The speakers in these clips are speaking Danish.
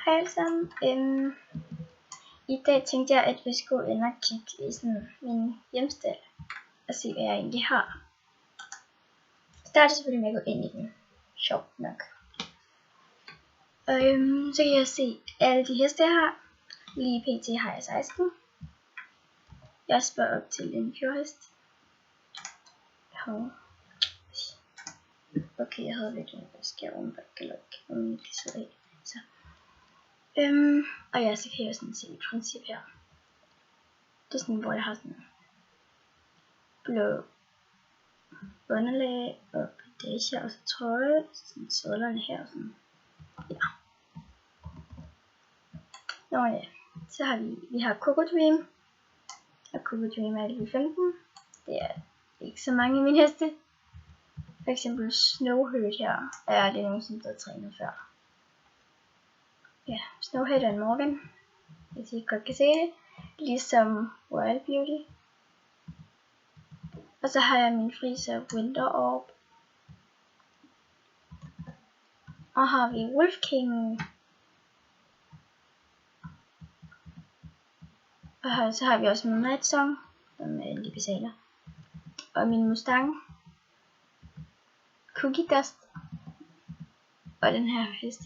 Hej alle sammen. I dag tænkte jeg, at vi skulle ind og kigge i sådan min hjemstal og se, hvad jeg egentlig har. Jeg starter selvfølgelig med at gå ind i den. Sjovt nok. Så kan jeg se alle de heste, jeg har. Lige pt. Har jeg 16. Jeg spørger op til en fjordhest. Okay, jeg havde lidt en skærm, om I kan sidde af. Så. Og ja, så kan jeg sådan se et princip her. Det er sådan, hvor jeg har sådan blå underlag og bandage og så trøje, sådan sådlerne her og sådan. Ja. Nå ja, så har vi har Coco Dream. Og Coco Dream er level 15. Det er ikke så mange af mine heste. For eksempel Snowherd her er det nogen, som der er trænet før. Ja, Snowherd er en Morgan, hvis I godt kan se det. Ligesom Royal Beauty. Og så har jeg min friser Winter Orb. Og har vi Wolf King. Og så har vi også min Night Song, som er lige besaler. Og min Mustang. Cookie Dust. Og den her hest,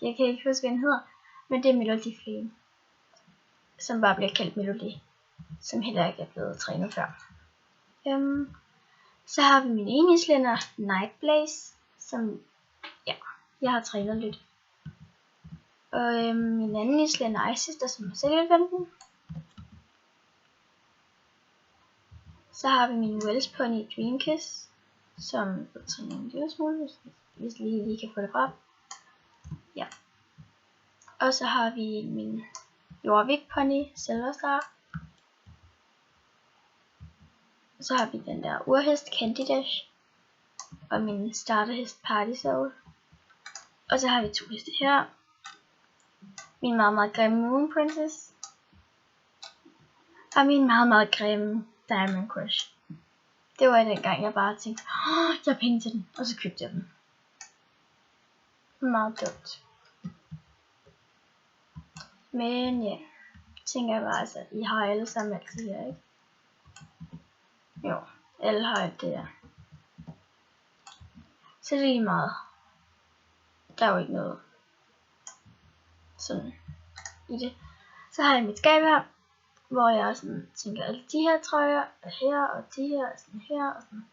jeg kan ikke huske, hvad den hedder. Men det er Melody Flame. Som bare bliver kaldt Melody. Som heller ikke er blevet trænet før. Så har vi min ene islænder, Night Blaze. Som, ja, jeg har trænet lidt. Og min anden islænder, Isis, der som er selv 15. Så har vi min Welsh Pony Dream Kiss, som er trænet en lille smule, hvis lige kan få det frem. Ja. Og så har vi min Jorvik Pony Silver Star. Så har vi den der urhest Candy Dash. Og min starterhest Party Soul. Og så har vi to heste her. Min meget, meget grimme Moon Princess. Og min meget, meget grimme Diamond Crush. Det var dengang jeg bare tænkte, jeg har penge til den. Og så købte jeg den. Meget dumt. Men ja, tænker jeg bare, altså, I har alle sammen alt det her, ikke? Jo, alle har alt det der. Så det er lige meget. Der er jo ikke noget sådan i det. Så har jeg mit skab her, hvor jeg sådan tænker, alle de her trøjer er her, og de her er sådan her, og sådan.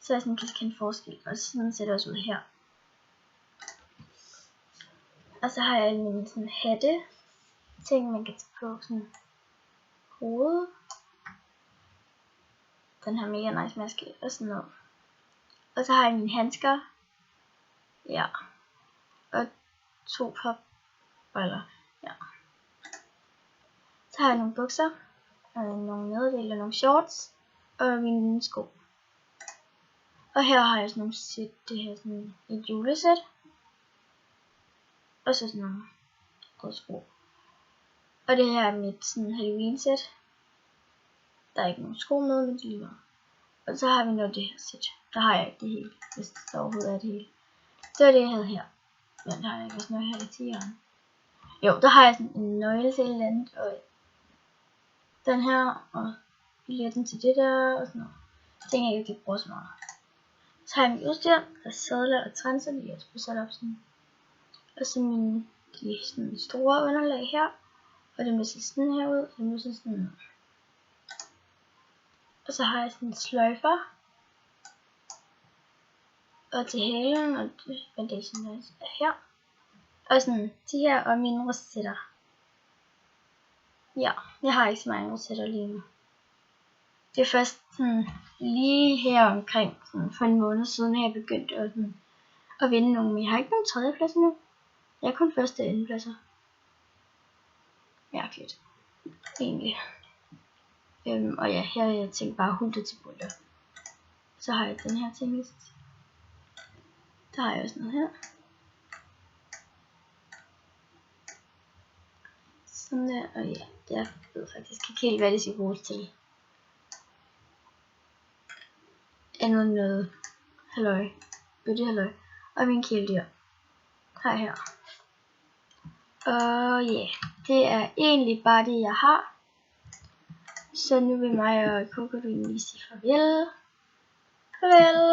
Så jeg sådan kan kende forskel, og sådan ser det også ud her. Og så har jeg en sådan hatte ting, man kan tage på sådan hovedet. Den her mega nice maske og sådan noget. Og så har jeg mine handsker. Ja. Og 2 papbriller. Ja. Så har jeg nogle bukser. Og nogle nederdele og nogle shorts. Og mine sko. Og her har jeg sådan nogle sæt. Det her sådan et julesæt. Og så sådan nogle sko. Og det her er mit sådan Halloween sæt. Der er ikke nogen sko med, men det lige meget. Og så har vi noget det her sæt. Der har jeg ikke det hele, hvis der overhovedet er det hele. Det var det jeg havde her. Men der har jeg ikke også noget her i 10'eren. Jo, der har jeg sådan en nøgle til et eller andet. Og den her. Og billetten til det der. Og sådan noget. Ting jeg ikke bruger så meget. Så har jeg min udstyr. Der er sadler og transer. De er også sat op sådan. Og så mine de sådan store underlag her. Og dem der ser sådan her ud. Og dem der ser sådan ud. Og så har jeg sådan en sløjfer. Og til halen, og bandagen er her. Og sådan de her og mine rosetter. Ja, jeg har ikke så mange rosetter lige nu. Det er først sådan lige her omkring sådan for en måned siden, jeg begyndte at vinde nogle. Men jeg har ikke nogen tredjepladser nu. Jeg er kun første og andenpladser. Mærkeligt. Egentlig. Og ja, her har jeg tænkt bare hulter til bulter. Så har jeg den her til hest. Der har jeg også noget her. Sådan der, og ja, jeg ved faktisk ikke helt, hvad det skal bruges til. Andet noget halløj, bøtte halløj, og min kæledyr har jeg her. Og ja, det er egentlig bare det, jeg har. Så nu vil mig og Coco lige sige farvel. Farvel.